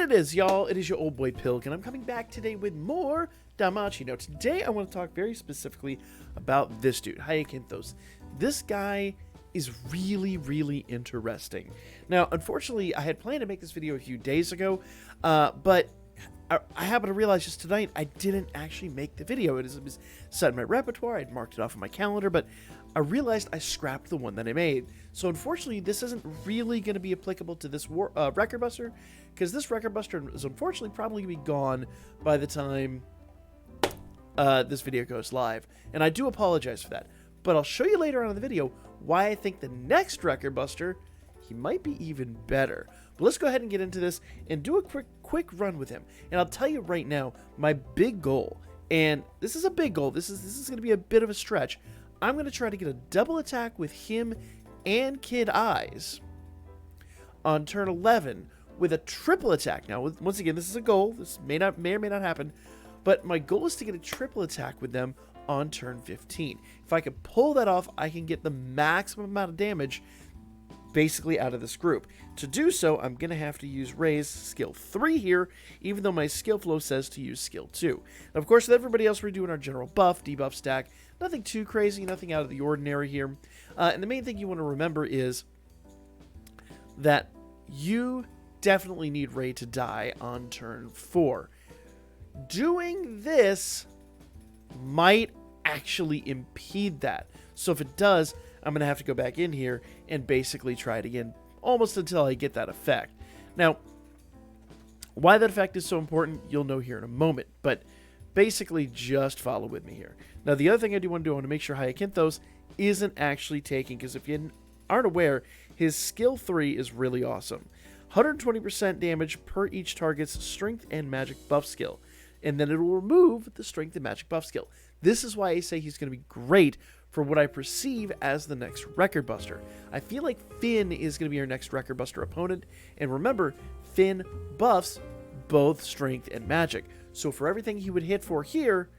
it is, y'all. It is your old boy Pilk, and I'm coming back today with more Danmachi. Now, today I want to talk very specifically about this dude, Hyakinthos. This guy is really, really interesting. Now, unfortunately, I had planned to make this video a few days ago, but I happened to realize just tonight I didn't actually make the video. It was set in my repertoire. I'd marked it off on my calendar, but I realized I scrapped the one that I made. So unfortunately, this isn't really going to be applicable to this Record Buster, because this Record Buster is unfortunately probably going to be gone by the time this video goes live. And I do apologize for that. But I'll show you later on in the video why I think the next Record Buster, he might be even better. But let's go ahead and get into this and do a quick run with him. And I'll tell you right now, my big goal, and this is a big goal, this is going to be a bit of a stretch. I'm going to try to get a double attack with him and Kid Eyes on turn 11 with a triple attack. Now, once again, this is a goal. This may or may not happen, but my goal is to get a triple attack with them on turn 15. If I could pull that off, I can get the maximum amount of damage basically out of this group. To do so, I'm going to have to use Ray's skill 3 here, even though my skill flow says to use skill 2. Now, of course, with everybody else, we're doing our general buff, debuff stack. Nothing too crazy, nothing out of the ordinary here. And the main thing you want to remember is that you definitely need Ray to die on turn 4. Doing this might actually impede that. So if it does, I'm going to have to go back in here and basically try it again almost until I get that effect. Now, why that effect is so important, you'll know here in a moment, but basically just follow with me here. Now, the other thing I do want to do, I want to make sure Hyakinthos isn't actually taking, because if you aren't aware, his skill 3 is really awesome. 120% damage per each target's strength and magic buff skill, and then it will remove the strength and magic buff skill. This is why I say he's going to be great for what I perceive as the next Record Buster. I feel like Finn is going to be our next Record Buster opponent, and remember, Finn buffs both strength and magic. So for everything he would hit for here,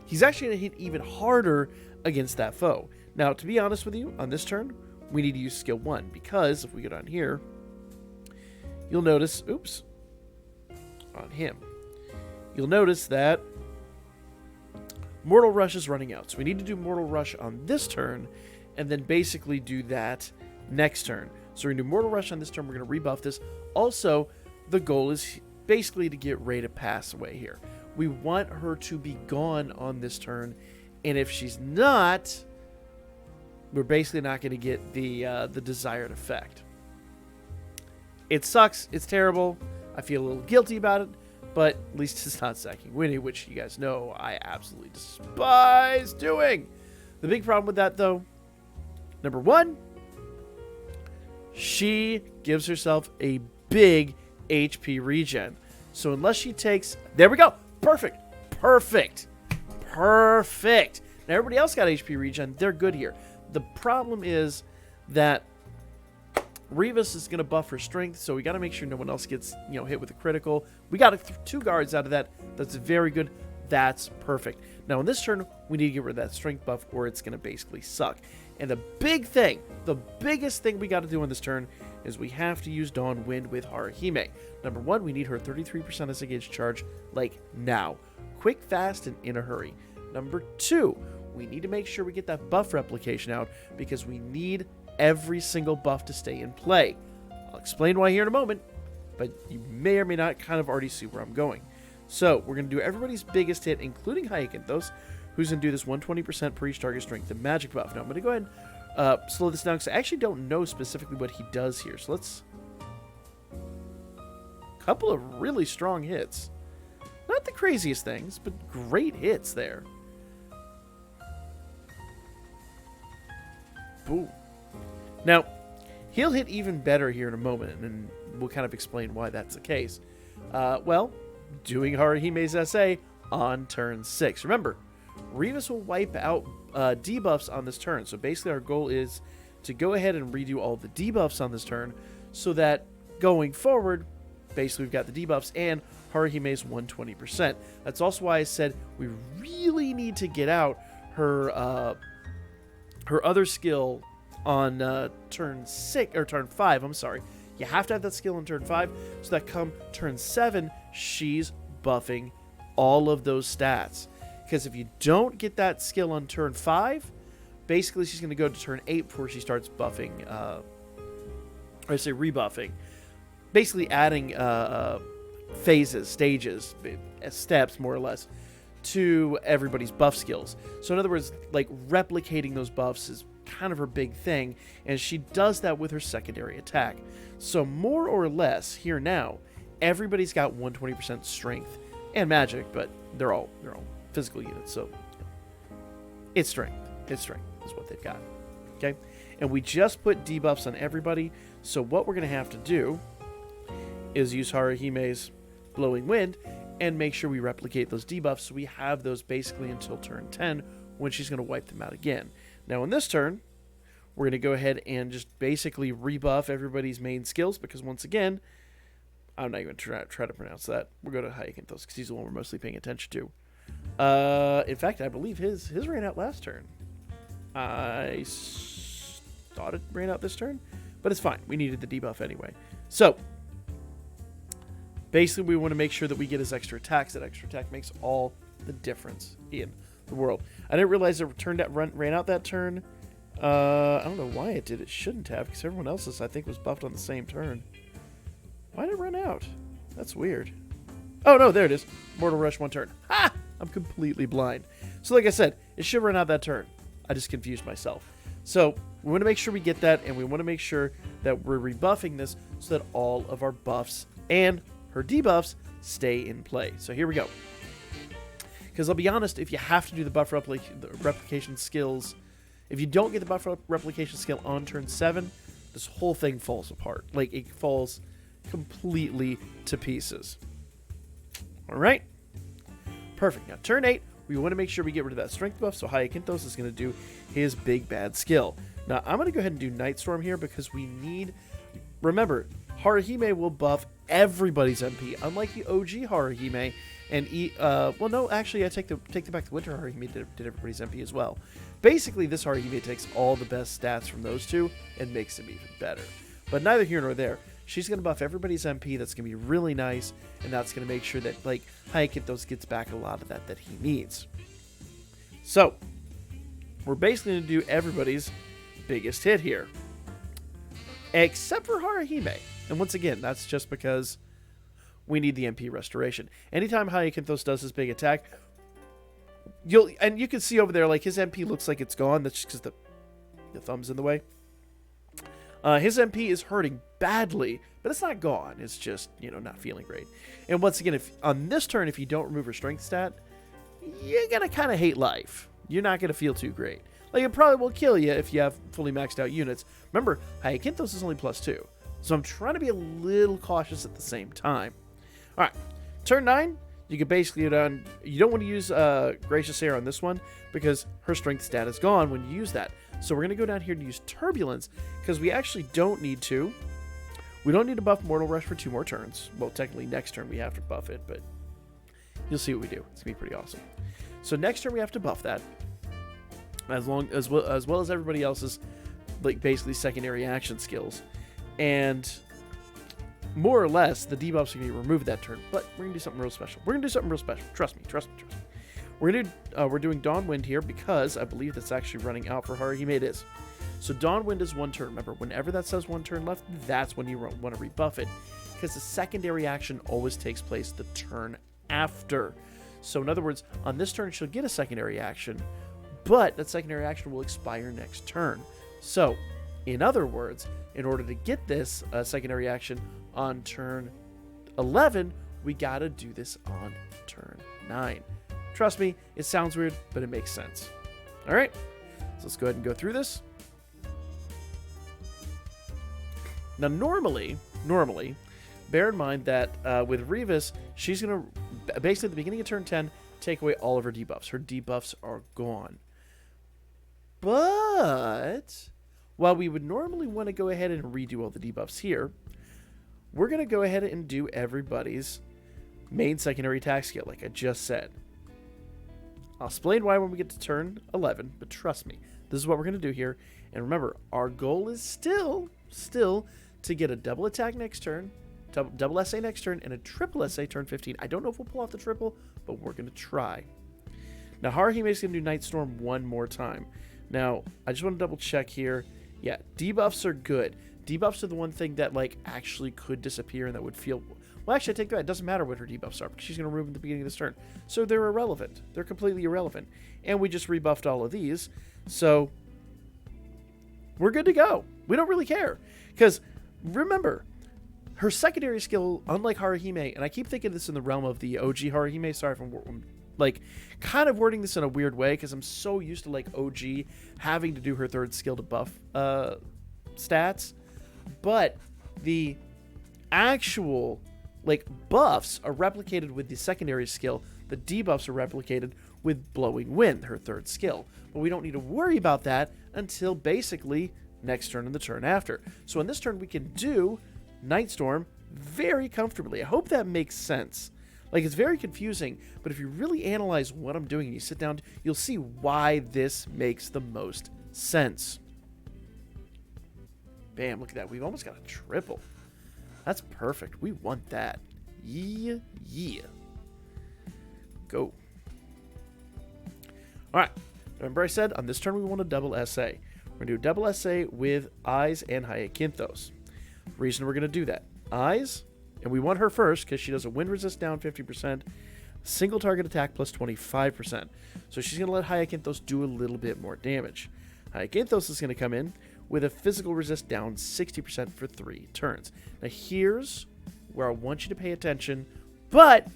he's actually going to hit even harder against that foe. Now, to be honest with you, on this turn, we need to use skill 1, because if we go down here, you'll notice, oops, on him, you'll notice that Mortal Rush is running out. So we need to do Mortal Rush on this turn, and then basically do that next turn. So we're going to do Mortal Rush on this turn. We're going to rebuff this. Also, the goal is basically to get Ray to pass away here. We want her to be gone on this turn, and if she's not, we're basically not going to get the desired effect. It sucks. It's terrible. I feel a little guilty about it, but at least it's not sacking Winnie, which you guys know I absolutely despise doing. The big problem with that, though, number 1, she gives herself a big HP regen. So unless she takes... There we go. Perfect. Perfect. Perfect. Now, everybody else got HP regen. They're good here. The problem is that Revis is going to buff her strength, so we got to make sure no one else gets, hit with a critical. We got 2 guards out of that. That's very good. That's perfect. Now, in this turn, we need to get rid of that strength buff, or it's going to basically suck. And the big thing, the biggest thing we got to do on this turn is we have to use Dawn Wind with Haruhime. Number 1, we need her 33% as a gauge charge, like now. Quick, fast, and in a hurry. Number 2, we need to make sure we get that buff replication out, because we need every single buff to stay in play. I'll explain why here in a moment, but you may or may not kind of already see where I'm going. So we're going to do everybody's biggest hit, including Hyakinthos, who's going to do this 120% per each target strength and magic buff. Now I'm going to go ahead and slow this down, because I actually don't know specifically what he does here. So let's... Couple of really strong hits. Not the craziest things, but great hits there. Boom. Now, he'll hit even better here in a moment, and we'll kind of explain why that's the case. Well, doing Haruhime's SA on turn 6. Remember, Revis will wipe out debuffs on this turn, so basically our goal is to go ahead and redo all the debuffs on this turn, so that going forward, basically we've got the debuffs and Haruhime's 120%. That's also why I said we really need to get out her other skill on turn 5, I'm sorry. You have to have that skill on turn 5 so that come turn 7, she's buffing all of those stats. Because if you don't get that skill on turn 5, basically she's going to go to turn 8 before she starts buffing, rebuffing. Basically adding phases, stages, steps, more or less, to everybody's buff skills. So in other words, like replicating those buffs is kind of her big thing, and she does that with her secondary attack. So more or less, here now, everybody's got 120% strength and magic, but they're all physical units, so it's strength. It's strength is what they've got. Okay? And we just put debuffs on everybody, so what we're going to have to do is use Haruhime's Blowing Wind and make sure we replicate those debuffs so we have those basically until turn 10 when she's going to wipe them out again. Now in this turn, we're going to go ahead and just basically rebuff everybody's main skills because once again, I'm not even going to try to pronounce that. We'll go to Hyakinthos because he's the one we're mostly paying attention to. In fact, I believe his ran out last turn. I thought it ran out this turn, but it's fine. We needed the debuff anyway. So basically, we want to make sure that we get his extra attacks. That extra attack makes all the difference in the world. I didn't realize it ran out that turn. I don't know why it did. It shouldn't have, because everyone else's, I think, was buffed on the same turn. Why did it run out? That's weird. Oh, no, there it is. Mortal Rush 1 turn. Ha! I'm completely blind. So like I said, it should run out that turn. I just confused myself. So we want to make sure we get that, and we want to make sure that we're rebuffing this so that all of our buffs and her debuffs stay in play. So here we go. Because I'll be honest, if you have to do the buff replication skills, if you don't get the buff replication skill on turn 7, this whole thing falls apart. Like, it falls completely to pieces. All right? Perfect. Now, turn 8, we want to make sure we get rid of that strength buff, so Hyakinthos is going to do his big bad skill. Now, I'm going to go ahead and do Night Storm here because we need... Remember, Haruhime will buff everybody's MP, unlike the OG Haruhime. And well, no, actually, I take the back. The Winter Haruhime did everybody's MP as well. Basically, this Haruhime takes all the best stats from those two and makes them even better. But neither here nor there. She's going to buff everybody's MP. That's going to be really nice, and that's going to make sure that, like, Hyakinthos gets back a lot of that he needs. So, we're basically going to do everybody's biggest hit here. Except for Haruhime. And once again, that's just because we need the MP restoration. Anytime Hyakinthos does his big attack, you can see over there, like, his MP looks like it's gone. That's just because the thumb's in the way. His MP is hurting badly, but it's not gone. It's just, not feeling great. And once again, if on this turn, if you don't remove her strength stat, you're going to kind of hate life. You're not going to feel too great. Like, it probably will kill you if you have fully maxed out units. Remember, Hyakinthos is only +2. So I'm trying to be a little cautious at the same time. All right, turn 9, you can basically get on. You don't want to use Gracious Air on this one because her strength stat is gone when you use that. So we're going to go down here and use Turbulence because we actually don't need to. We don't need to buff Mortal Rush for 2 more turns. Well, technically next turn we have to buff it, but you'll see what we do. It's going to be pretty awesome. So next turn we have to buff that as well as everybody else's, like, basically secondary action skills. And more or less, the debuffs are going to be removed that turn, but we're going to do something real special. Trust me. We're doing Dawn Wind here because I believe that's actually running out for Haruhime. It is. So Dawn Wind is 1 turn. Remember, whenever that says 1 turn left, that's when you want to rebuff it because the secondary action always takes place the turn after. So in other words, on this turn, she'll get a secondary action, but that secondary action will expire next turn. So, in other words, in order to get this secondary action on turn 11, we gotta do this on turn 9. Trust me, it sounds weird, but it makes sense. All right, so let's go ahead and go through this. Now, normally, bear in mind that with Revis, she's gonna basically at the beginning of turn 10 take away all of her debuffs. Her debuffs are gone. But while we would normally want to go ahead and redo all the debuffs here, we're going to go ahead and do everybody's main secondary attack skill, like I just said. I'll explain why when we get to turn 11, but trust me, this is what we're going to do here. And remember, our goal is still to to get a double attack next turn, double SA next turn, and a triple SA turn 15. I don't know if we'll pull off the triple, but we're going to try. Now, Haruhime is going to do Night Storm one more time. Now, I just want to double check here. Yeah, debuffs are good. Debuffs are the one thing that, like, actually could disappear and that would feel... Well, actually, I take that. It doesn't matter what her debuffs are because she's going to remove them at the beginning of this turn. So they're irrelevant. They're completely irrelevant. And we just rebuffed all of these. So we're good to go. We don't really care. Because, remember, her secondary skill, unlike Haruhime, and I keep thinking this in the realm of the OG Haruhime. Sorry if I'm, like, kind of wording this in a weird way because I'm so used to, like, OG having to do her third skill to buff stats. But the actual, like, buffs are replicated with the secondary skill. The debuffs are replicated with Blowing Wind, her third skill. But we don't need to worry about that until basically next turn and the turn after. So in this turn, we can do Night Storm very comfortably. I hope that makes sense. Like, it's very confusing, but if you really analyze what I'm doing and you sit down, you'll see why this makes the most sense. Bam, look at that. We've almost got a triple. That's perfect. We want that. Yeah. Go. All right. Remember I said on this turn we want a double SA. We're going to do a double SA with Eyes and Hyakinthos. Reason we're going to do that. Eyes, and we want her first because she does a wind resist down 50%, single target attack plus 25%. So she's going to let Hyakinthos do a little bit more damage. Hyakinthos is going to come in with a physical resist down 60% for 3 turns. Now here's where I want you to pay attention, but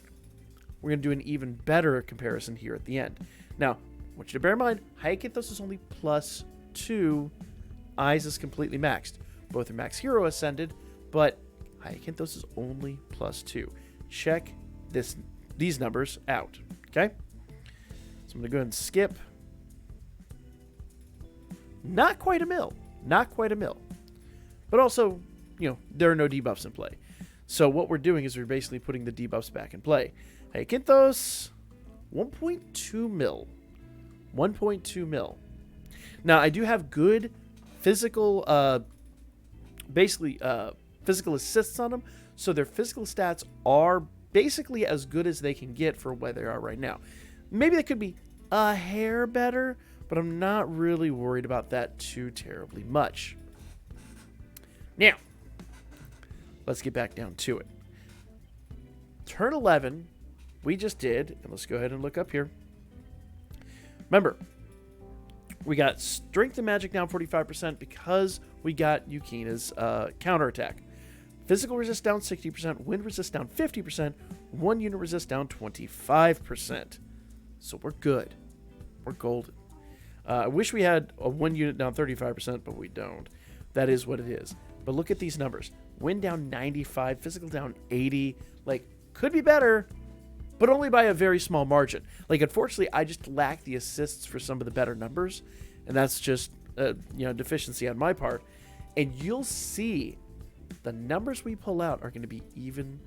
we're going to do an even better comparison here at the end. Now, I want you to bear in mind, Hyakinthos is only +2. Eyes is completely maxed. Both are max hero ascended, but Hyakinthos is only +2. Check these numbers out, okay? So I'm going to go ahead and skip. Not quite a mil. Not quite a mil. But also, you know, there are no debuffs in play. So what we're doing is we're basically putting the debuffs back in play. Hyakinthos, 1.2 mil. 1.2 mil. Now, I do have good physical, physical assists on them. So their physical stats are basically as good as they can get for where they are right now. Maybe they could be a hair better, but I'm not really worried about that too terribly much. Now, let's get back down to it. Turn 11, we just did, and let's go ahead and look up here. Remember, we got Strength and Magic down 45% because we got Yukina's counterattack. Physical resist down 60%, wind resist down 50%, 1 unit resist down 25%. So we're good. We're golden. I wish we had a 1 unit down 35%, but we don't. That is what it is. But look at these numbers. Wind down 95, physical down 80. Like, could be better, but only by a very small margin. Like, unfortunately, I just lack the assists for some of the better numbers, and that's just deficiency on my part. And you'll see the numbers we pull out are going to be even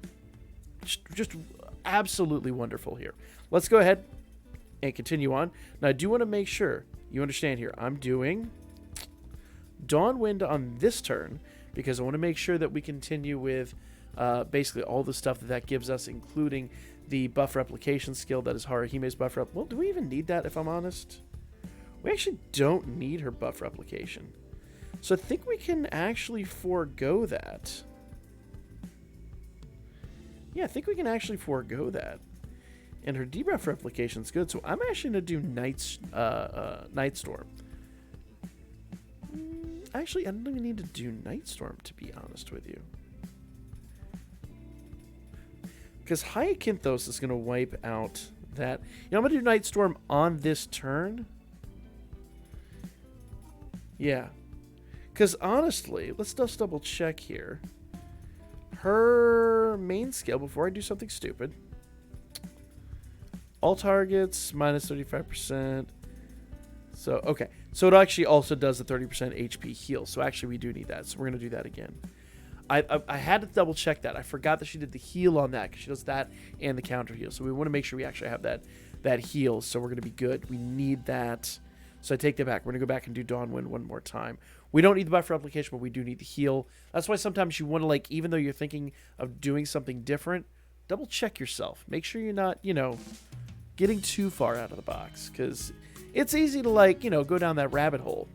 just absolutely wonderful here. Let's go ahead and continue on. Now, I do want to make sure you understand here. I'm doing Dawn Wind on this turn because I want to make sure that we continue with basically all the stuff that gives us, including the buff replication skill that is Haruhime's buff rep. Well, do we even need that, if I'm honest? We actually don't need her buff replication. So I think we can actually forego that. Yeah, I think we can actually forego that. And her debuff replication is good, so I'm actually going to do Night Storm. Actually, I don't even need to do Night Storm, to be honest with you. Because Hyakinthos is going to wipe out that. You know, I'm going to do Night Storm on this turn. Yeah. Because honestly, let's just double check here. Her main skill, before I do something stupid. All targets, minus 35%. So, okay. So it actually also does the 30% HP heal. So actually we do need that. So we're going to do that again. I had to double check that. I forgot that she did the heal on that because she does that and the counter heal. So we want to make sure we actually have that heal. So we're going to be good. We need that. So I take that back. We're going to go back and do Dawn Wind one more time. We don't need the buff replication, but we do need the heal. That's why sometimes you want to, like, even though you're thinking of doing something different, double check yourself. Make sure you're not, getting too far out of the box, because it's easy to, like, go down that rabbit hole.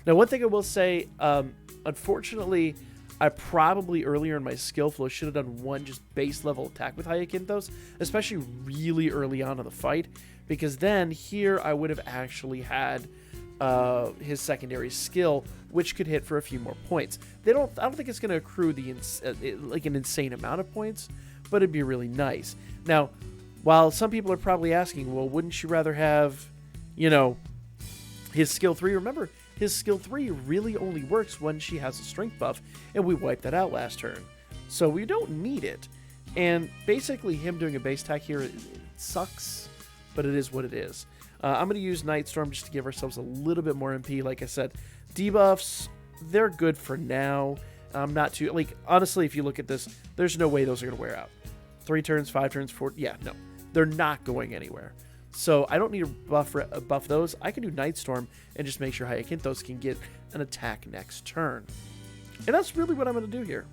Now, one thing I will say, unfortunately, I probably earlier in my skill flow should have done one just base level attack with Hyakinthos, especially really early on in the fight, because then here I would have actually had his secondary skill, which could hit for a few more points. I don't think it's going to accrue like an insane amount of points, but it'd be really nice. Now, while some people are probably asking, well, wouldn't you rather have, his skill 3? Remember, his skill 3 really only works when she has a strength buff, and we wiped that out last turn. So we don't need it. And basically him doing a base attack here, it sucks, but it is what it is. I'm going to use Nightstorm just to give ourselves a little bit more MP. Like I said, debuffs, they're good for now. I'm not too, like, honestly, if you look at this, there's no way those are going to wear out. 3 turns, 5 turns, 4, yeah, no. They're not going anywhere. So I don't need to buff those. I can do Nightstorm and just make sure Hyakinthos can get an attack next turn. And that's really what I'm going to do here.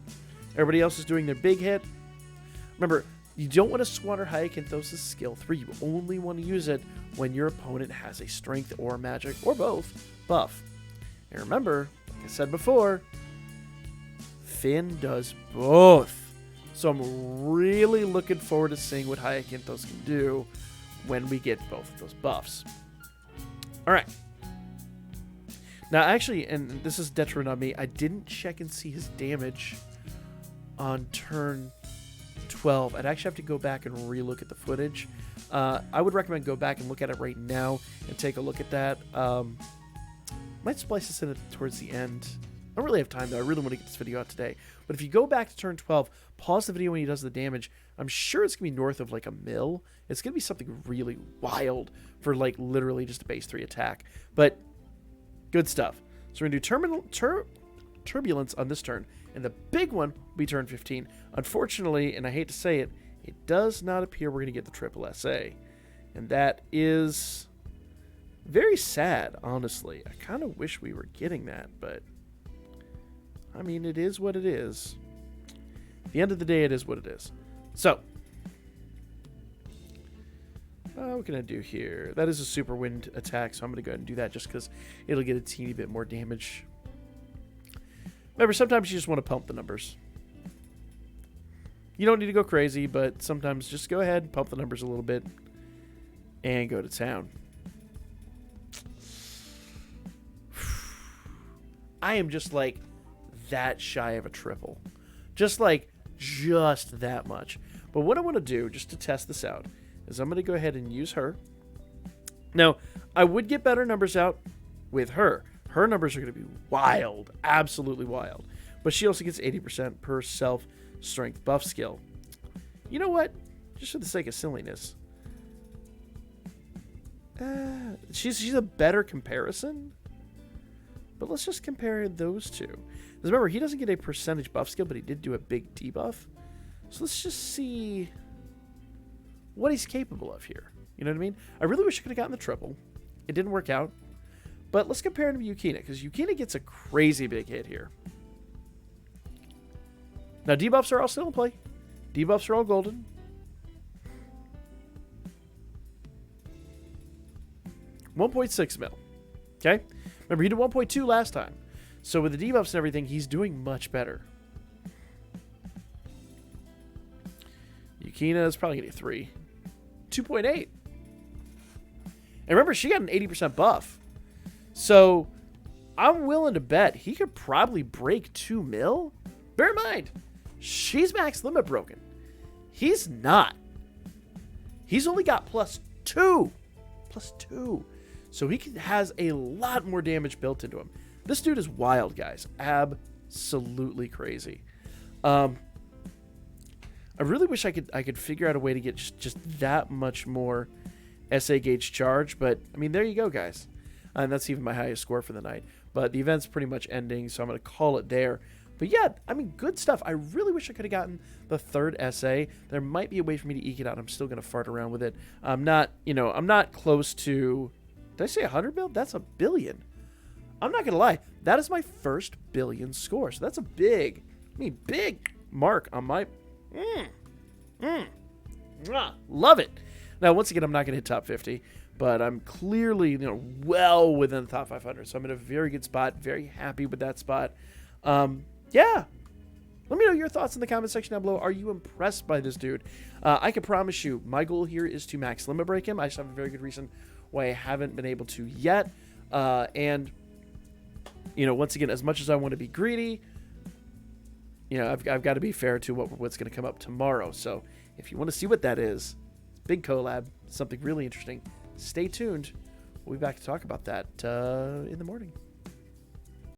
Everybody else is doing their big hit. Remember, you don't want to squander Hyakinthos' skill 3. You only want to use it when your opponent has a strength or magic, or both, buff. And remember, like I said before, Finn does both. So I'm really looking forward to seeing what Hyakinthos can do when we get both of those buffs. All right. Now, actually, and this is detriment on me, I didn't check and see his damage on turn 12. I'd actually have to go back and relook at the footage. I would recommend go back and look at it right now and take a look at that. Might splice this in towards the end. I don't really have time, though. I really want to get this video out today. But if you go back to turn 12, pause the video when he does the damage, I'm sure it's going to be north of like a mil. It's going to be something really wild for like literally just a base 3 attack. But good stuff. So we're going to do Turbulence on this turn. And the big one will be turn 15. Unfortunately, and I hate to say it, it does not appear we're going to get the triple SA. And that is very sad, honestly. I kind of wish we were getting that, but I mean, it is what it is. At the end of the day, it is what it is. So, what can I do here? That is a super wind attack, so I'm going to go ahead and do that just because it'll get a teeny bit more damage. Remember, sometimes you just want to pump the numbers. You don't need to go crazy, but sometimes just go ahead and pump the numbers a little bit and go to town. I am just like that shy of a triple. Just that much. But what I want to do, just to test this out, is I'm going to go ahead and use her. Now, I would get better numbers out with her. Her numbers are going to be wild. Absolutely wild. But she also gets 80% per self-strength buff skill. You know what? Just for the sake of silliness. She's a better comparison. But let's just compare those two. Because remember, he doesn't get a percentage buff skill, but he did do a big debuff. So let's just see what he's capable of here. You know what I mean? I really wish I could have gotten the triple. It didn't work out. But let's compare him to Yukina, because Yukina gets a crazy big hit here. Now, debuffs are all still in play. Debuffs are all golden. $1.6 mil. Okay? Remember, he did 1.2 last time. So with the debuffs and everything, he's doing much better. Yukina is probably going to get 3. 2.8. And remember, she got an 80% buff. So I'm willing to bet he could probably break 2 mil. Bear in mind, she's max limit broken. He's not. He's only got +2. +2. So he has a lot more damage built into him. This dude is wild, guys. Absolutely crazy. I really wish I could figure out a way to get just that much more SA gauge charge. But, I mean, there you go, guys. And that's even my highest score for the night. But the event's pretty much ending, so I'm going to call it there. But yeah, I mean, good stuff. I really wish I could have gotten the 3rd SA. There might be a way for me to eke it out. I'm still going to fart around with it. I'm not close to Did I say 100 mil? That's a billion. I'm not going to lie. That is my first billion score. So that's a big mark on my... love it. Now, once again, I'm not going to hit top 50, but I'm clearly, well within the top 500. So I'm in a very good spot. Very happy with that spot. Yeah. Let me know your thoughts in the comment section down below. Are you impressed by this dude? I can promise you, my goal here is to max limit break him. I just have a very good reason why I haven't been able to yet. And, once again, as much as I want to be greedy, I've got to be fair to what's going to come up tomorrow. So if you want to see what that is, big collab, something really interesting, stay tuned. We'll be back to talk about that in the morning.